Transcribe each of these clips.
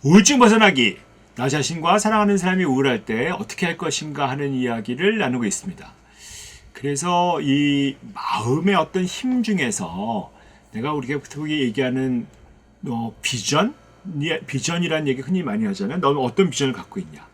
우울증 벗어나기. 나 자신과 사랑하는 사람이 우울할 때 어떻게 할 것인가 하는 이야기를 나누고 있습니다. 그래서 이 마음의 어떤 힘 중에서 내가 우리가 보통 얘기하는 비전? 비전이라는 얘기 흔히 많이 하잖아요. 너는 어떤 비전을 갖고 있냐.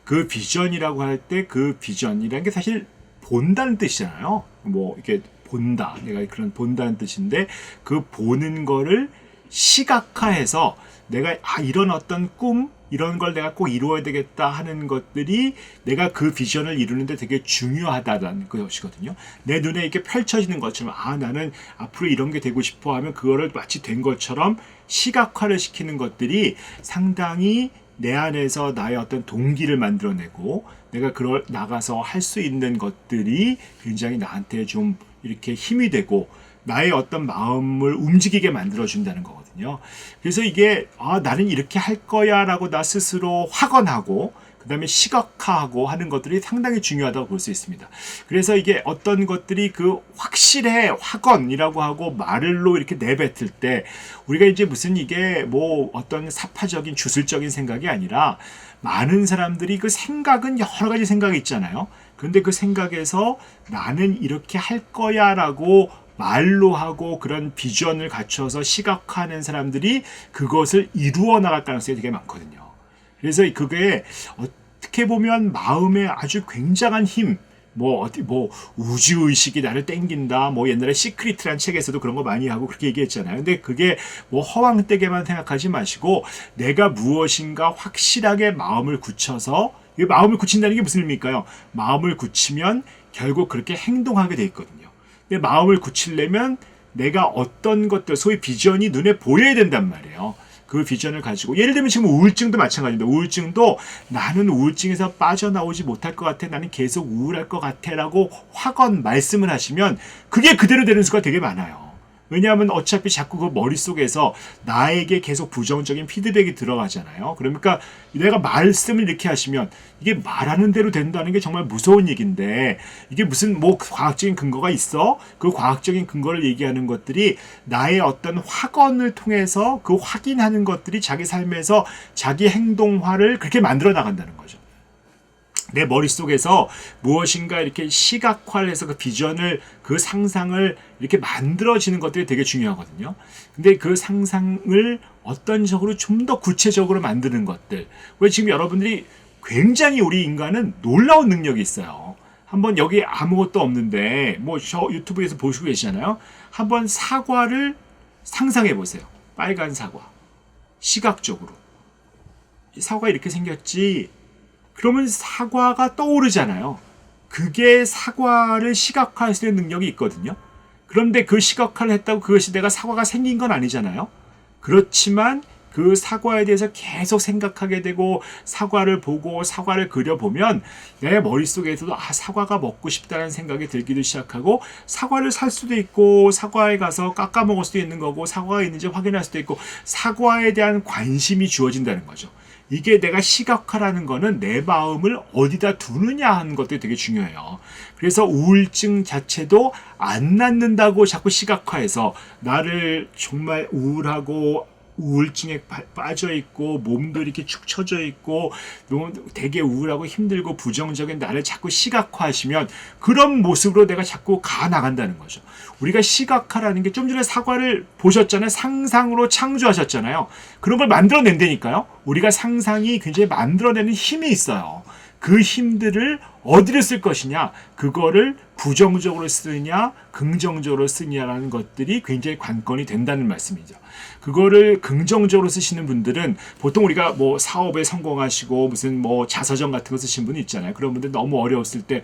그 비전이라고 할 때 그 비전이라는 게 사실 본다는 뜻이잖아요. 뭐 이렇게 본다. 내가 그런 본다는 뜻인데 그 보는 거를 시각화해서 내가 이런 어떤 꿈 이런 걸 내가 꼭 이루어야 되겠다 하는 것들이 내가 그 비전을 이루는데 되게 중요하다는 것이거든요. 내 눈에 이렇게 펼쳐지는 것처럼 나는 앞으로 이런 게 되고 싶어 하면 그거를 마치 된 것처럼 시각화를 시키는 것들이 상당히 내 안에서 나의 어떤 동기를 만들어내고 내가 그걸 나가서 할 수 있는 것들이 굉장히 나한테 좀 이렇게 힘이 되고 나의 어떤 마음을 움직이게 만들어준다는 거거든요. 그래서 이게 나는 이렇게 할 거야 라고 나 스스로 확언하고 그 다음에 시각화하고 하는 것들이 상당히 중요하다고 볼 수 있습니다. 그래서 이게 어떤 것들이 그 확실해 확언이라고 하고 말로 이렇게 내뱉을 때 우리가 이제 무슨 이게 뭐 어떤 사파적인 주술적인 생각이 아니라 많은 사람들이 그 생각은 여러 가지 생각이 있잖아요. 그런데 그 생각에서 나는 이렇게 할 거야 라고 말로 하고 그런 비전을 갖춰서 시각화하는 사람들이 그것을 이루어 나갈 가능성이 되게 많거든요. 그래서 그게 어떻게 보면 마음에 아주 굉장한 힘, 뭐 우주의식이 나를 땡긴다. 뭐 옛날에 시크릿이라는 책에서도 그런 거 많이 하고 그렇게 얘기했잖아요. 근데 그게 뭐 허황되게만 생각하지 마시고 내가 무엇인가 확실하게 마음을 굳혀서 마음을 굳힌다는 게 무슨 의미일까요? 마음을 굳히면 결국 그렇게 행동하게 돼 있거든요. 근데 마음을 굳히려면 내가 어떤 것들, 소위 비전이 눈에 보여야 된단 말이에요. 그 비전을 가지고 예를 들면 지금 우울증도 마찬가지입니다. 우울증도 나는 우울증에서 빠져나오지 못할 것 같아. 나는 계속 우울할 것 같아 라고 확언 말씀을 하시면 그게 그대로 되는 수가 되게 많아요. 왜냐하면 어차피 자꾸 그 머릿속에서 나에게 계속 부정적인 피드백이 들어가잖아요. 그러니까 내가 말씀을 이렇게 하시면 이게 말하는 대로 된다는 게 정말 무서운 얘기인데 이게 무슨 뭐 과학적인 근거가 있어? 그 과학적인 근거를 얘기하는 것들이 나의 어떤 확언을 통해서 그 확인하는 것들이 자기 삶에서 자기 행동화를 그렇게 만들어 나간다는 거죠. 내 머릿속에서 무엇인가 이렇게 시각화를 해서 그 비전을, 그 상상을 이렇게 만들어지는 것들이 되게 중요하거든요. 근데 그 상상을 어떤 식으로 좀 더 구체적으로 만드는 것들. 왜 지금 여러분들이 굉장히 우리 인간은 놀라운 능력이 있어요. 한번 여기 아무것도 없는데, 뭐 저 유튜브에서 보시고 계시잖아요. 한번 사과를 상상해 보세요. 빨간 사과. 시각적으로. 사과가 이렇게 생겼지. 그러면 사과가 떠오르잖아요. 그게 사과를 시각화할 수 있는 능력이 있거든요. 그런데 그 시각화를 했다고 그것이 내가 사과가 생긴 건 아니잖아요. 그렇지만 그 사과에 대해서 계속 생각하게 되고 사과를 보고 사과를 그려보면 내 머릿속에서도 사과가 먹고 싶다는 생각이 들기도 시작하고 사과를 살 수도 있고 사과에 가서 깎아 먹을 수도 있는 거고 사과가 있는지 확인할 수도 있고 사과에 대한 관심이 주어진다는 거죠. 이게 내가 시각화라는 거는 내 마음을 어디다 두느냐 하는 것들이 되게 중요해요. 그래서 우울증 자체도 안 낫는다고 자꾸 시각화해서 나를 정말 우울하고 우울증에 빠져 있고 몸도 이렇게 축 처져 있고 너무 되게 우울하고 힘들고 부정적인 나를 자꾸 시각화하시면 그런 모습으로 내가 자꾸 가 나간다는 거죠. 우리가 시각화라는 게 좀 전에 사과를 보셨잖아요. 상상으로 창조하셨잖아요. 그런 걸 만들어낸다니까요. 우리가 상상이 굉장히 만들어내는 힘이 있어요. 그 힘들을 어디를 쓸 것이냐, 그거를 부정적으로 쓰느냐, 긍정적으로 쓰느냐라는 것들이 굉장히 관건이 된다는 말씀이죠. 그거를 긍정적으로 쓰시는 분들은 보통 우리가 뭐 사업에 성공하시고 무슨 뭐 자서전 같은 거 쓰신 분이 있잖아요. 그런 분들 너무 어려웠을 때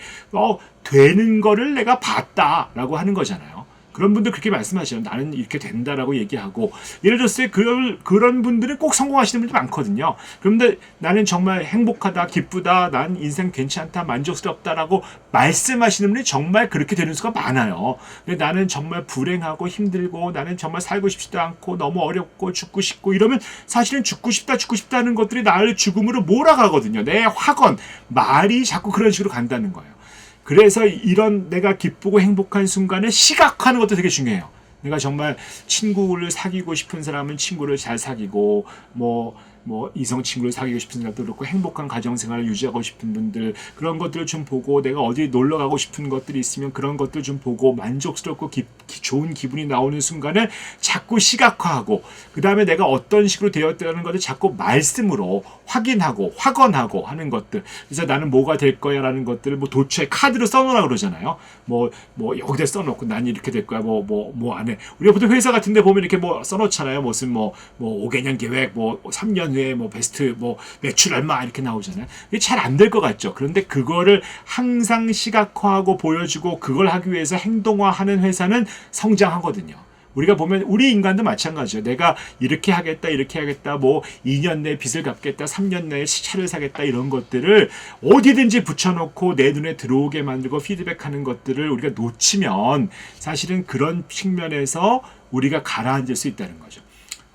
되는 거를 내가 봤다라고 하는 거잖아요. 그런 분들 그렇게 말씀하시죠. 나는 이렇게 된다라고 얘기하고 예를 들었을 때 그런 분들은 꼭 성공하시는 분들이 많거든요. 그런데 나는 정말 행복하다, 기쁘다, 난 인생 괜찮다, 만족스럽다라고 말씀하시는 분이 정말 그렇게 되는 수가 많아요. 근데 나는 정말 불행하고 힘들고 나는 정말 살고 싶지도 않고 너무 어렵고 죽고 싶고 이러면 사실은 죽고 싶다는 것들이 나를 죽음으로 몰아가거든요. 내 확언, 말이 자꾸 그런 식으로 간다는 거예요. 그래서 이런 내가 기쁘고 행복한 순간을 시각화하는 것도 되게 중요해요. 내가 정말 친구를 사귀고 싶은 사람은 친구를 잘 사귀고 뭐 뭐 이성 친구를 사귀고 싶은 사람도 그렇고 행복한 가정 생활을 유지하고 싶은 분들 그런 것들을 좀 보고 내가 어디 놀러 가고 싶은 것들이 있으면 그런 것들 좀 보고 만족스럽고 좋은 기분이 나오는 순간을 자꾸 시각화하고 그 다음에 내가 어떤 식으로 되었다는 것을 자꾸 말씀으로 확인하고 확언하고 하는 것들. 그래서 나는 뭐가 될 거야 라는 것들을 뭐 도처에 카드로 써놓으라 그러잖아요. 뭐 여기다 써놓고 난 이렇게 될 거야 뭐 안 해. 우리가 보통 회사 같은 데 보면 이렇게 뭐 써놓잖아요. 무슨 뭐 5개년 계획 뭐 3년 후에 뭐 베스트 뭐 매출 얼마 이렇게 나오잖아요. 이게 잘 안 될 것 같죠. 그런데 그거를 항상 시각화하고 보여주고 그걸 하기 위해서 행동화하는 회사는 성장하거든요. 우리가 보면 우리 인간도 마찬가지예요. 내가 이렇게 하겠다 뭐 2년 내에 빚을 갚겠다 3년 내에 차를 사겠다 이런 것들을 어디든지 붙여놓고 내 눈에 들어오게 만들고 피드백하는 것들을 우리가 놓치면 사실은 그런 측면에서 우리가 가라앉을 수 있다는 거죠.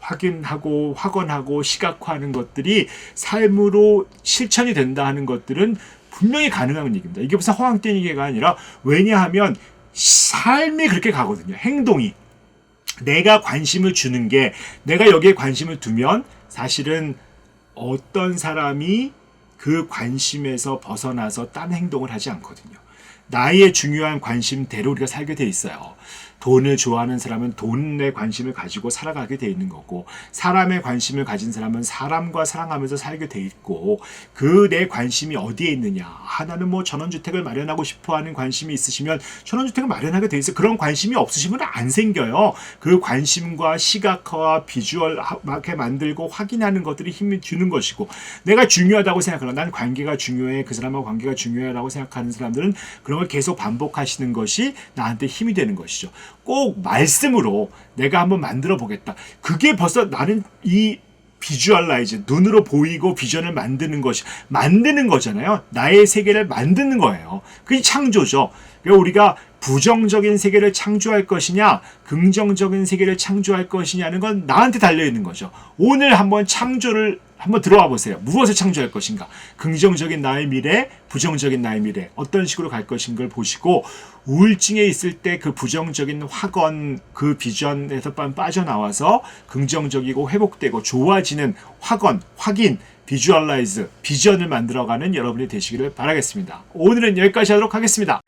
확인하고 확언하고 시각화하는 것들이 삶으로 실천이 된다 하는 것들은 분명히 가능한 얘기입니다. 이게 무슨 허황 된 얘기가 아니라 왜냐하면 삶이 그렇게 가거든요. 행동이. 내가 관심을 주는 게 내가 여기에 관심을 두면 사실은 어떤 사람이 그 관심에서 벗어나서 딴 행동을 하지 않거든요. 나의 중요한 관심대로 우리가 살게 돼 있어요. 돈을 좋아하는 사람은 돈에 관심을 가지고 살아가게 돼 있는 거고 사람의 관심을 가진 사람은 사람과 사랑하면서 살게 돼 있고 그 내 관심이 어디에 있느냐. 나는 뭐 전원주택을 마련하고 싶어하는 관심이 있으시면 전원주택을 마련하게 돼 있어요. 그런 관심이 없으시면 안 생겨요. 그 관심과 시각화와 비주얼하게 만들고 확인하는 것들이 힘을 주는 것이고 내가 중요하다고 생각하는 난 관계가 중요해 그 사람하고 관계가 중요하다고 생각하는 사람들은 그런 걸 계속 반복하시는 것이 나한테 힘이 되는 것이죠. 꼭 말씀으로 내가 한번 만들어 보겠다. 그게 벌써 나는 이 비주얼라이즈 눈으로 보이고 비전을 만드는 거잖아요. 나의 세계를 만드는 거예요. 그게 창조죠. 그러니까 우리가 부정적인 세계를 창조할 것이냐 긍정적인 세계를 창조할 것이냐는 건 나한테 달려있는 거죠. 오늘 한번 창조를 한번 들어와 보세요. 무엇을 창조할 것인가? 긍정적인 나의 미래, 부정적인 나의 미래 어떤 식으로 갈 것인가를 보시고 우울증에 있을 때 그 부정적인 확언, 그 비전에서 빠져나와서 긍정적이고 회복되고 좋아지는 확언, 확인, 비주얼라이즈, 비전을 만들어가는 여러분이 되시기를 바라겠습니다. 오늘은 여기까지 하도록 하겠습니다.